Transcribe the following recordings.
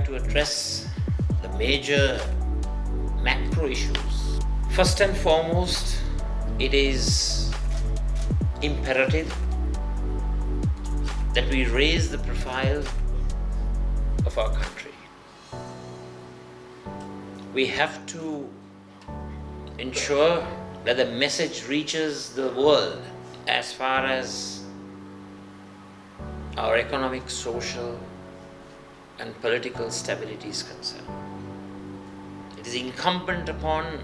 to address the major macro issues. First and foremost, it is imperative that we raise the profile of our country. We have to ensure that the message reaches the world as far as our economic, social, and political stability is concerned. It is incumbent upon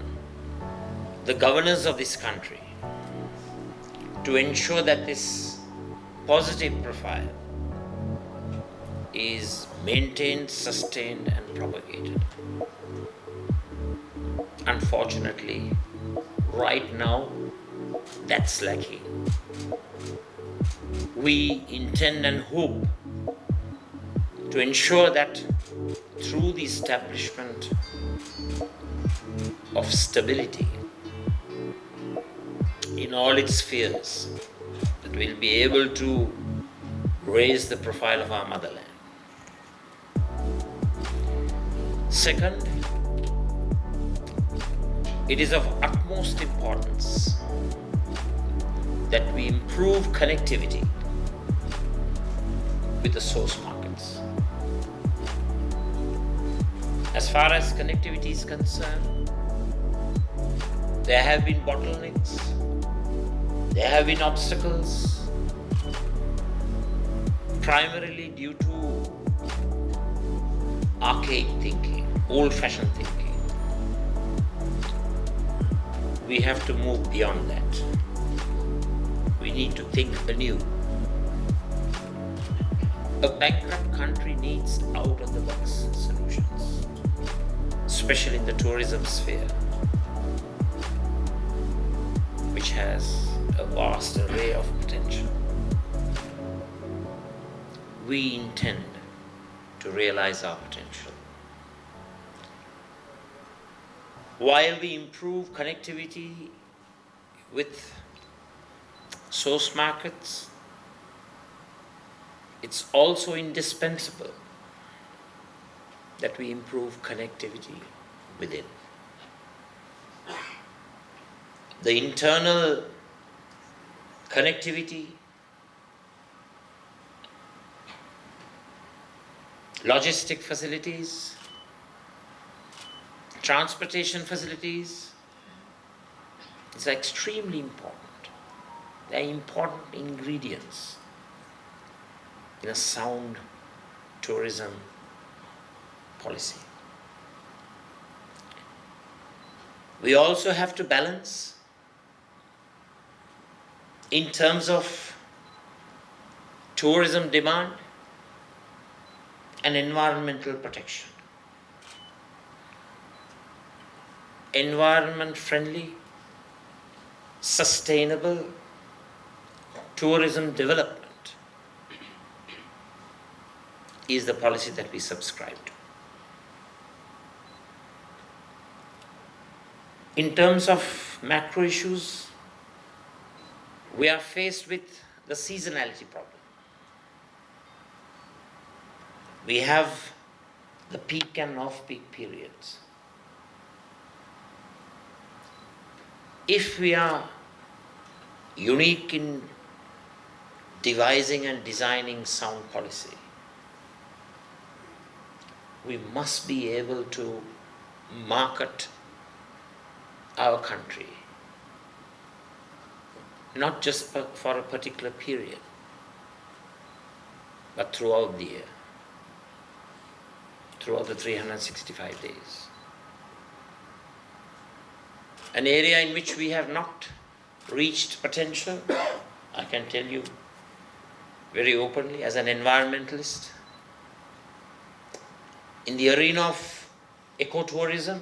the governors of this country to ensure that this positive profile is maintained, sustained, and propagated. Unfortunately, right now, that's lacking. We intend and hope to ensure that through the establishment of stability in all its spheres, that we'll be able to raise the profile of our motherland. Second, it is of utmost importance that we improve connectivity with the source markets. As far as connectivity is concerned, there have been bottlenecks, there have been obstacles, primarily due to archaic thinking, old-fashioned thinking. We have to move beyond that. We need to think anew. A bankrupt country needs out-of-the-box solutions, especially in the tourism sphere, which has a vast array of potential. We intend to realize our potential. While we improve connectivity with source markets, it's also indispensable that we improve connectivity within. The internal connectivity, logistic facilities, transportation facilities is extremely important. They are important ingredients in a sound tourism policy. We also have to balance in terms of tourism demand and environmental protection. Environment friendly, sustainable tourism development is the policy that we subscribe to. In terms of macro issues, we are faced with the seasonality problem. We have the peak and off-peak periods. If we are unique in devising and designing sound policy, we must be able to market our country, not just for a particular period, but throughout the year, throughout the 365 days. An area in which we have not reached potential, I can tell you very openly as an environmentalist, in the arena of ecotourism,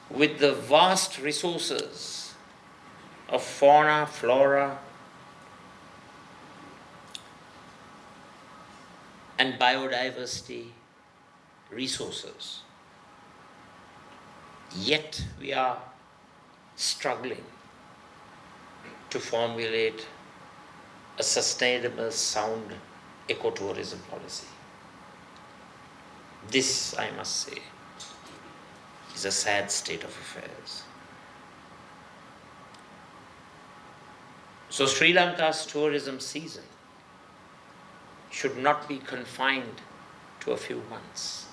with the vast resources of fauna, flora, and biodiversity resources. Yet we are struggling to formulate a sustainable, sound ecotourism policy. This, I must say, is a sad state of affairs. So Sri Lanka's tourism season should not be confined to a few months.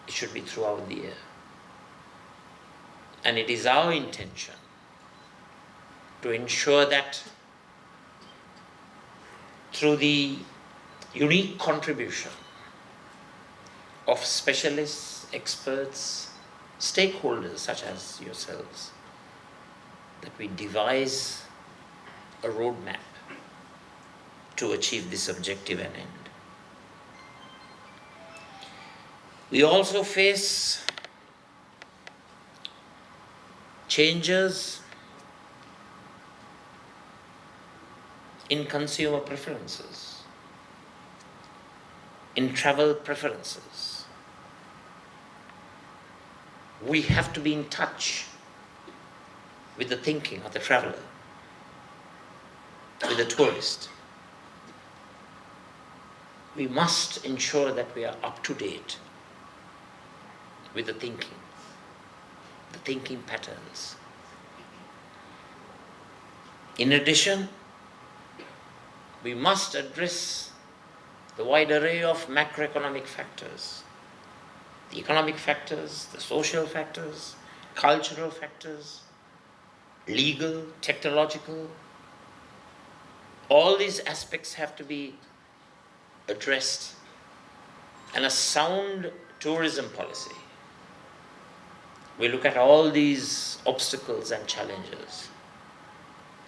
It should be throughout the year. And it is our intention to ensure that through the unique contribution of specialists, experts, stakeholders such as yourselves, that we devise a roadmap to achieve this objective and end. We also face changes in consumer preferences, in travel preferences. We have to be in touch with the thinking of the traveler, with the tourist. We must ensure that we are up to date with the thinking patterns. In addition, we must address the wide array of macroeconomic factors, the economic factors, the social factors, cultural factors, legal, technological. All these aspects have to be addressed, and a sound tourism policy will look at all these obstacles and challenges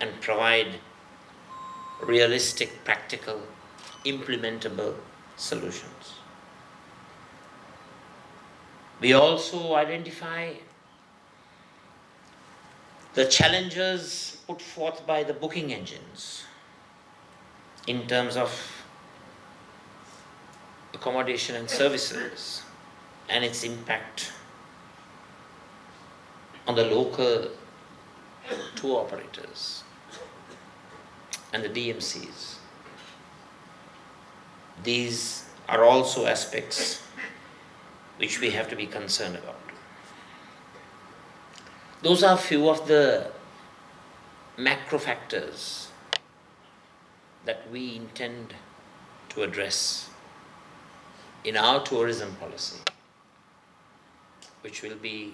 and provide realistic, practical, implementable solutions. We also identify the challenges put forth by the booking engines in terms of accommodation and services and its impact on the local tour operators and the DMCs. These are also aspects which we have to be concerned about. Those are few of the macro factors that we intend to address in our tourism policy, which will be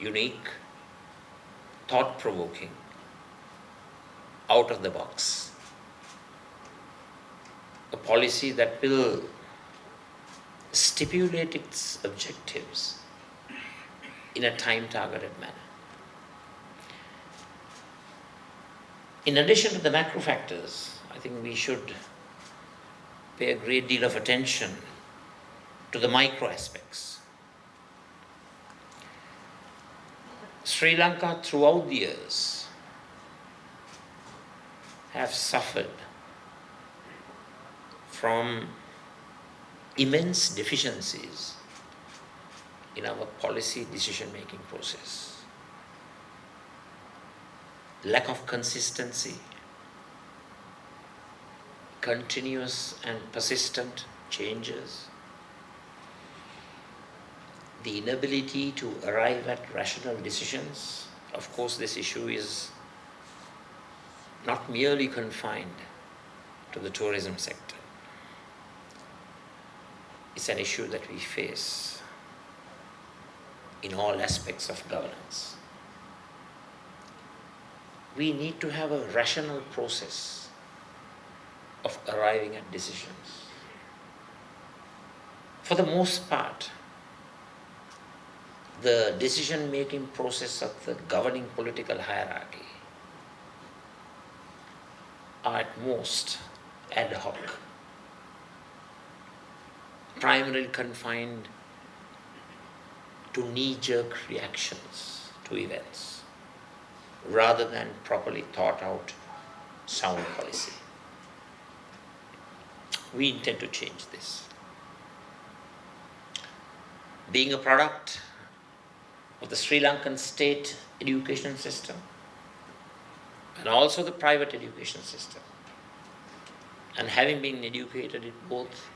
unique, thought-provoking, out of the box. A policy that will stipulate its objectives in a time-targeted manner. In addition to the macro factors, I think we should pay a great deal of attention to the micro aspects. Sri Lanka throughout the years have suffered from immense deficiencies in our policy decision-making process. Lack of consistency, continuous and persistent changes, the inability to arrive at rational decisions. Of course, this issue is not merely confined to the tourism sector. It's an issue that we face in all aspects of governance. We need to have a rational process of arriving at decisions. For the most part, the decision-making process of the governing political hierarchy are at most ad hoc, primarily confined to knee-jerk reactions to events, rather than properly thought out sound policy. We intend to change this. Being a product of the Sri Lankan state education system and also the private education system, and having been educated in both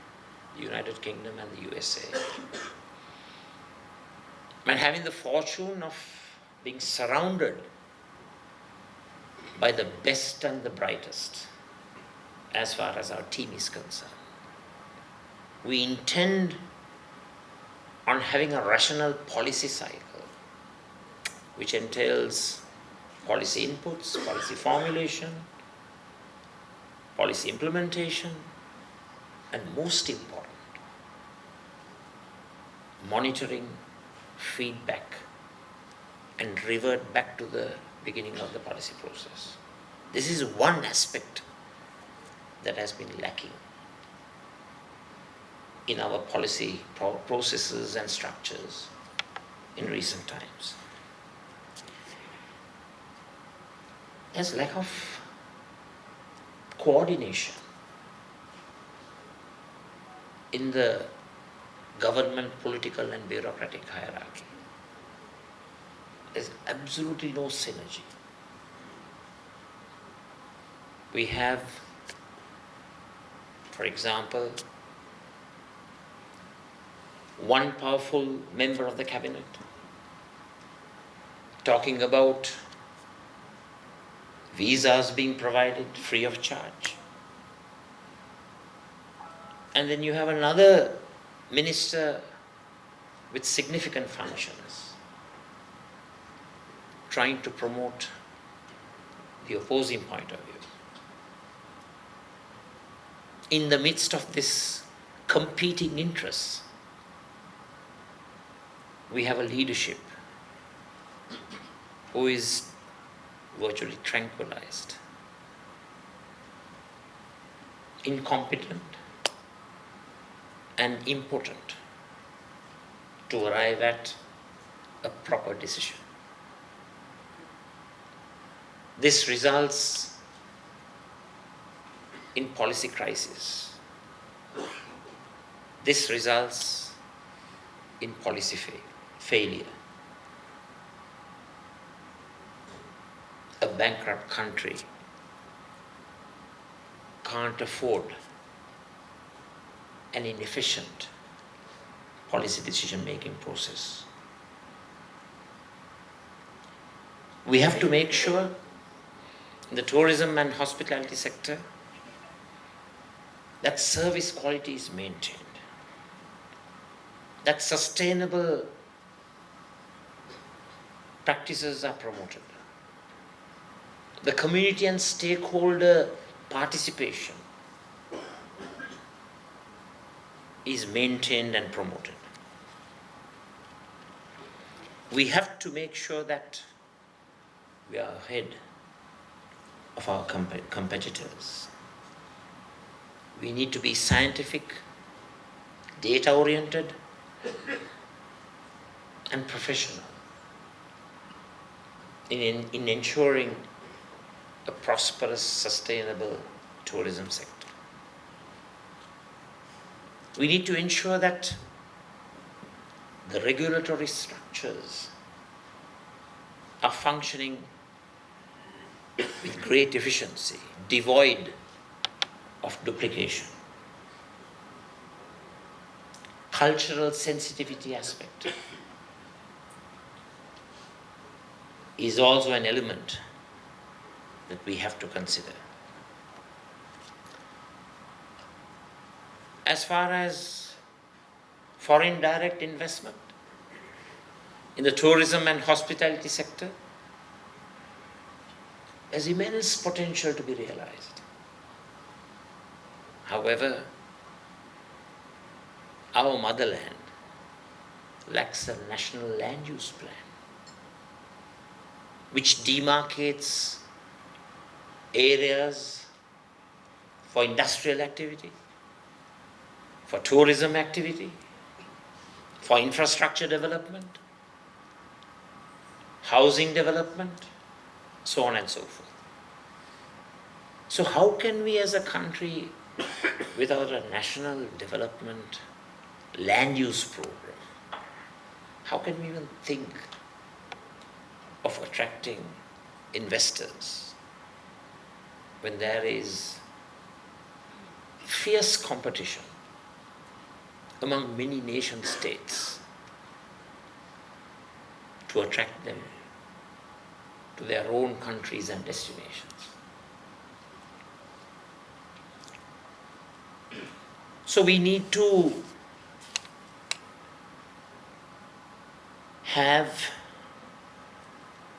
the United Kingdom and the USA. And having the fortune of being surrounded by the best and the brightest as far as our team is concerned. We intend on having a rational policy cycle which entails policy inputs, policy formulation, policy implementation, and most important, monitoring, feedback, and revert back to the beginning of the policy process. This is one aspect that has been lacking in our policy processes and structures in recent times. There's lack of coordination in the government, political and bureaucratic hierarchy. There's absolutely no synergy. We have, for example, one powerful member of the cabinet talking about visas being provided free of charge. And then you have another minister with significant functions trying to promote the opposing point of view. In the midst of this competing interests, we have a leadership who is virtually tranquilized, incompetent, and impotent to arrive at a proper decision. This results in policy crisis. This results in policy failure. A bankrupt country can't afford an inefficient policy decision-making process. We have to make sure in the tourism and hospitality sector that service quality is maintained, that sustainable practices are promoted, the community and stakeholder participation is maintained and promoted. We have to make sure that we are ahead of our competitors. We need to be scientific, data-oriented, and professional in ensuring a prosperous, sustainable tourism sector. We need to ensure that the regulatory structures are functioning with great efficiency, devoid of duplication. Cultural sensitivity aspect is also an element that we have to consider. As far as foreign direct investment in the tourism and hospitality sector, there's immense potential to be realized. However, our motherland lacks a national land use plan which demarcates areas for industrial activity, for tourism activity, for infrastructure development, housing development, so on and so forth. So how can we as a country, without a national development land use program, how can we even think of attracting investors when there is fierce competition among many nation states to attract them to their own countries and destinations. So we need to have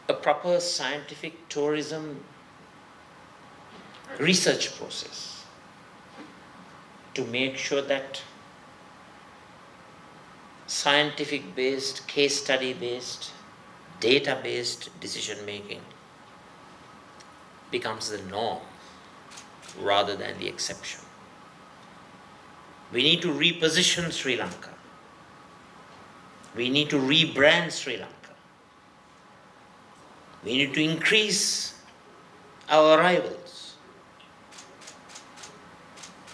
a proper scientific tourism research process to make sure that scientific based, case study based, data based decision making becomes the norm rather than the exception. We need to reposition Sri Lanka. We need to rebrand Sri Lanka. We need to increase our arrivals.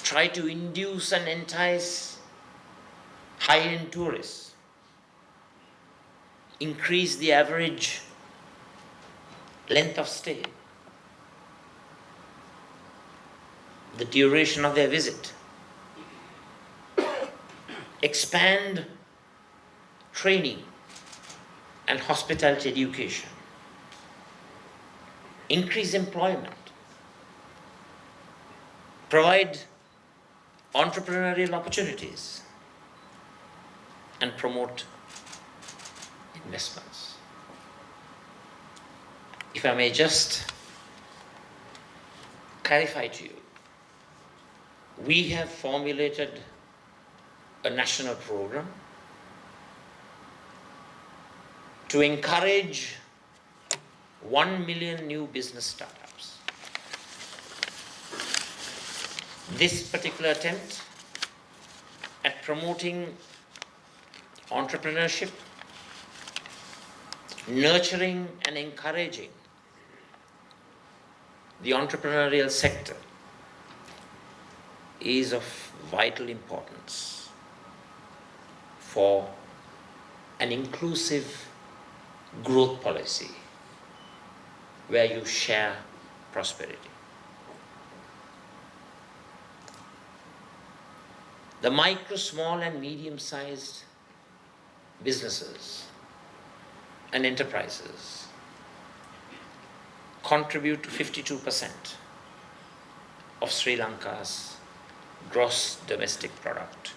Try to induce and entice high-end tourists. Increase the average length of stay, the duration of their visit. Expand training and hospitality education. Increase employment. Provide entrepreneurial opportunities and promote investments. If I may just clarify to you, we have formulated a national program to encourage 1 million new business startups. This particular attempt at promoting entrepreneurship, nurturing and encouraging the entrepreneurial sector is of vital importance for an inclusive growth policy where you share prosperity. The micro, small and medium-sized businesses and enterprises contribute to 52% of Sri Lanka's gross domestic product,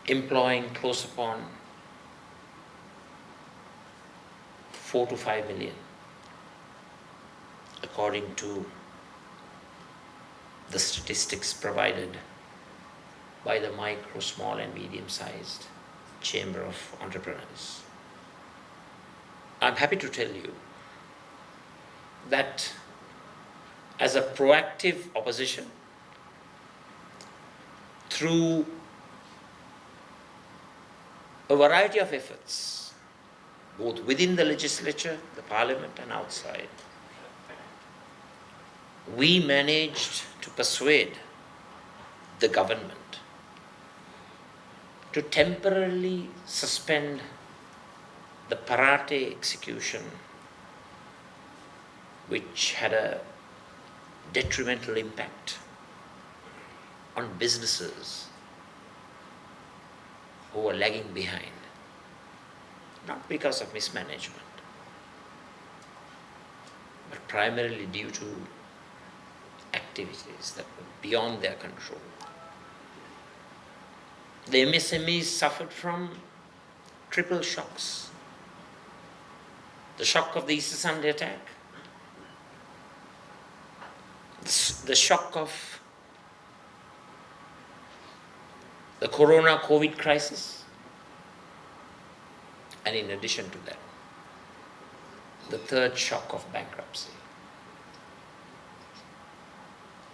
employing close upon 4 to 5 million, according to the statistics provided by the micro, small and medium-sized Chamber of Entrepreneurs. I'm happy to tell you that as a proactive opposition, through a variety of efforts, both within the legislature, the parliament and outside, we managed to persuade the government to temporarily suspend the Parate execution, which had a detrimental impact on businesses who were lagging behind, not because of mismanagement, but primarily due to activities that were beyond their control. The MSMEs suffered from triple shocks. The shock of the Easter Sunday attack, the shock of the Corona COVID crisis, and in addition to that, the third shock of bankruptcy.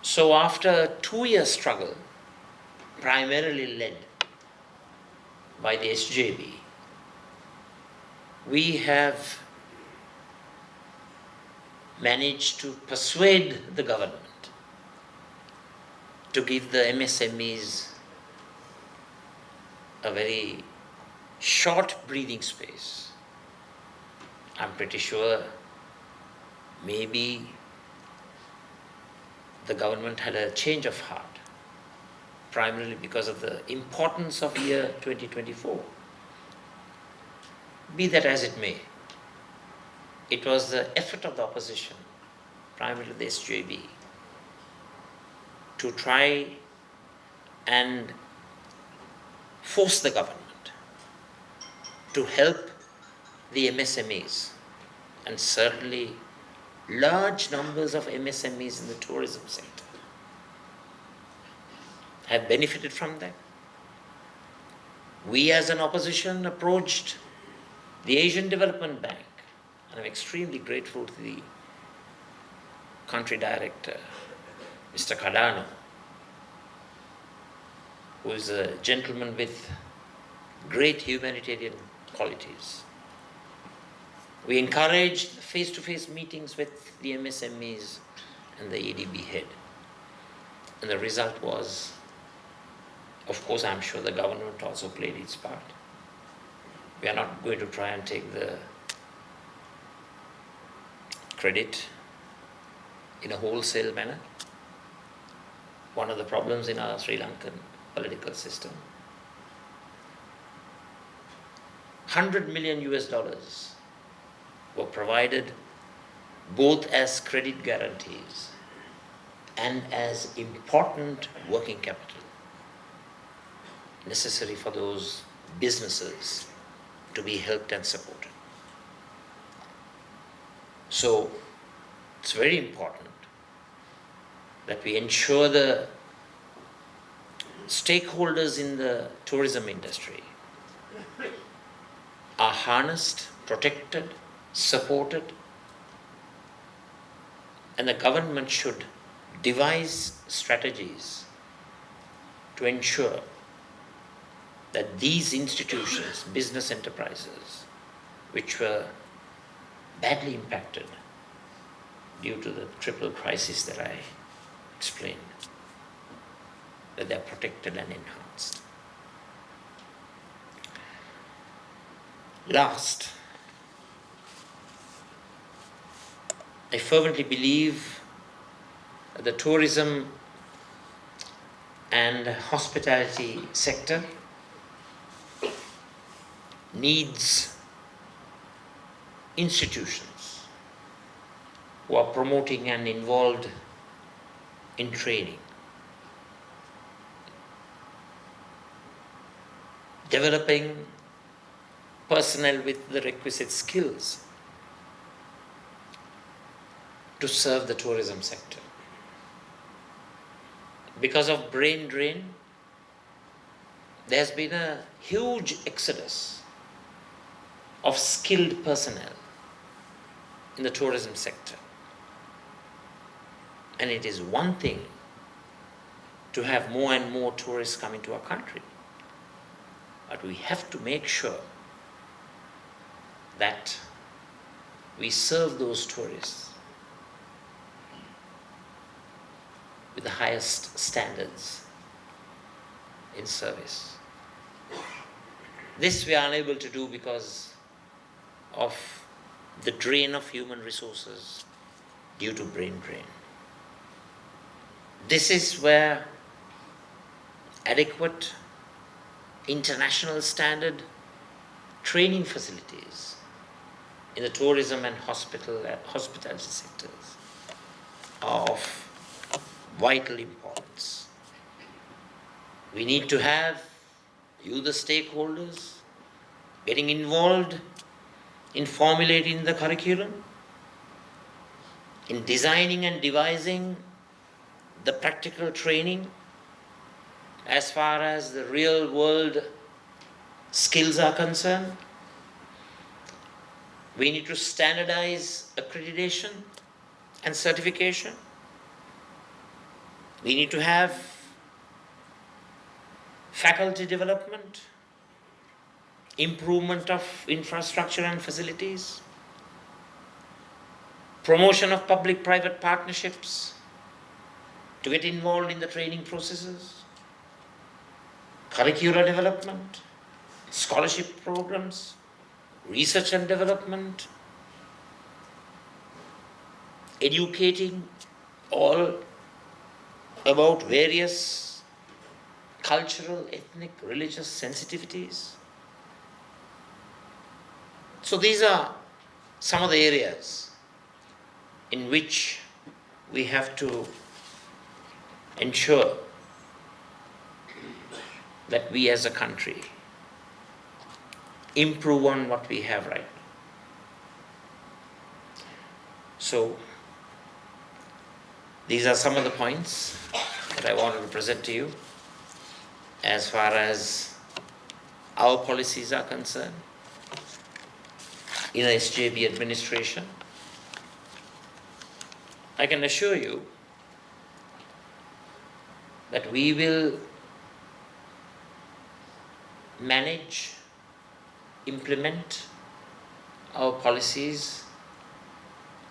So after a 2-year struggle, primarily led by the SJB, we have managed to persuade the government to give the MSMEs a very short breathing space. I'm pretty sure maybe the government had a change of heart primarily because of the importance of year 2024. Be that as it may, it was the effort of the opposition, primarily the SJB, to try and force the government to help the MSMEs, and certainly large numbers of MSMEs in the tourism sector have benefited from that. We as an opposition approached the Asian Development Bank, and I'm extremely grateful to the country director, Mr. Cardano, who is a gentleman with great humanitarian qualities. We encouraged face-to-face meetings with the MSMEs and the ADB head. And the result was, of course, I'm sure the government also played its part. We are not going to try and take the credit in a wholesale manner. One of the problems in our Sri Lankan political system, $100 million were provided both as credit guarantees and as important working capital necessary for those businesses to be helped and supported. So it's very important that we ensure the stakeholders in the tourism industry are harnessed, protected, supported, and the government should devise strategies to ensure that these institutions, business enterprises, which were badly impacted due to the triple crisis that I explained, that they're protected and enhanced. Last, I fervently believe that the tourism and hospitality sector needs institutions who are promoting and involved in training, developing personnel with the requisite skills to serve the tourism sector. Because of brain drain, there has been a huge exodus of skilled personnel in the tourism sector. And it is one thing to have more and more tourists come into our country, but we have to make sure that we serve those tourists with the highest standards in service. This we are unable to do because of the drain of human resources due to brain drain. This is where adequate international standard training facilities in the tourism and hospitality sectors are of vital importance. We need to have you, the stakeholders, getting involved in formulating the curriculum, in designing and devising the practical training as far as the real world skills are concerned. We need to standardize accreditation and certification. We need to have faculty development, improvement of infrastructure and facilities, promotion of public-private partnerships to get involved in the training processes, curricular development, scholarship programs, research and development, educating all about various cultural, ethnic, religious sensitivities. So these are some of the areas in which we have to ensure that we as a country improve on what we have right now. So these are some of the points that I wanted to present to you as far as our policies are concerned in the SJB administration. I can assure you that we will manage, implement our policies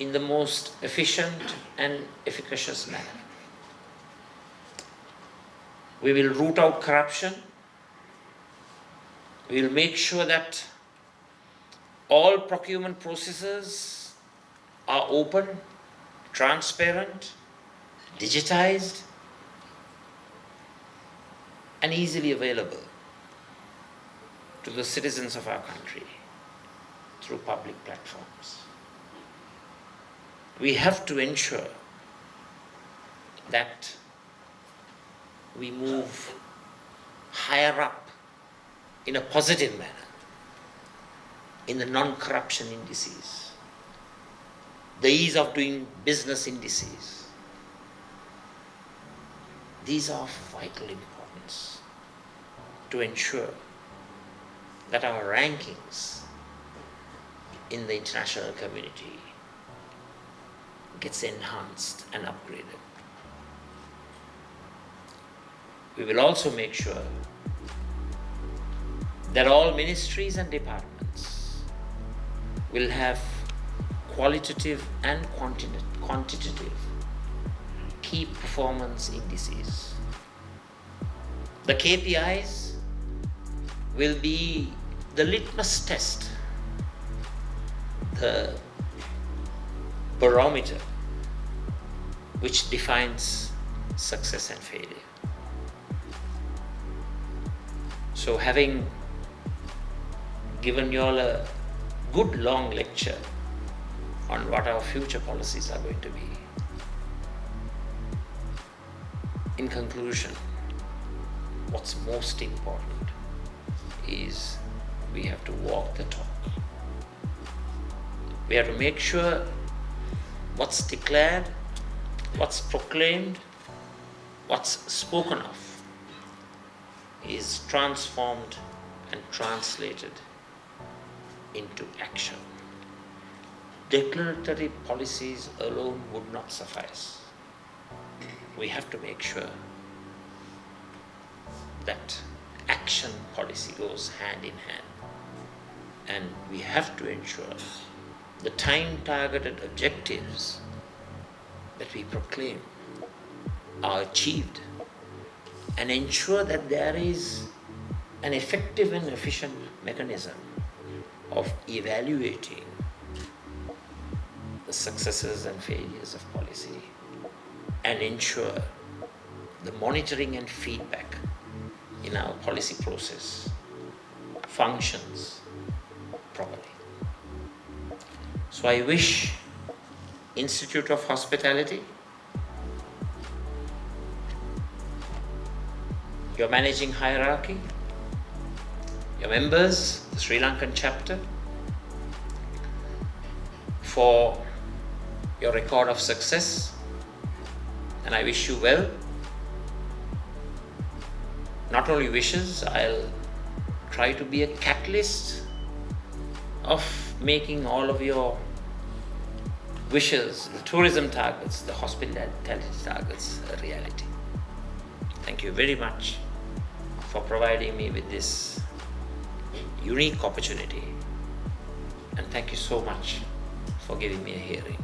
in the most efficient and efficacious manner. We will root out corruption. We will make sure that all procurement processes are open, transparent, digitized, and easily available to the citizens of our country through public platforms. We have to ensure that we move higher up in a positive manner in the non-corruption indices, the ease of doing business indices. These are of vital importance to ensure that our rankings in the international community gets enhanced and upgraded. We will also make sure that all ministries and departments will have qualitative and quantitative key performance indices. The KPIs will be the litmus test, the barometer which defines success and failure. So, having given you all a good long lecture on what our future policies are going to be, in conclusion, what's most important is we have to walk the talk. We have to make sure what's declared, what's proclaimed, what's spoken of is transformed and translated into action. Declaratory policies alone would not suffice. We have to make sure that action policy goes hand in hand, and we have to ensure the time-targeted objectives that we proclaim are achieved, and ensure that there is an effective and efficient mechanism of evaluating the successes and failures of policy, and ensure the monitoring and feedback in our policy process functions properly. So I wish Institute of Hospitality, your managing hierarchy, your members, the Sri Lankan chapter, for your record of success, and I wish you well. Not only wishes, I'll try to be a catalyst of making all of your wishes, the tourism targets, the hospitality targets, a reality. Thank you very much for providing me with this unique opportunity, and thank you so much for giving me a hearing.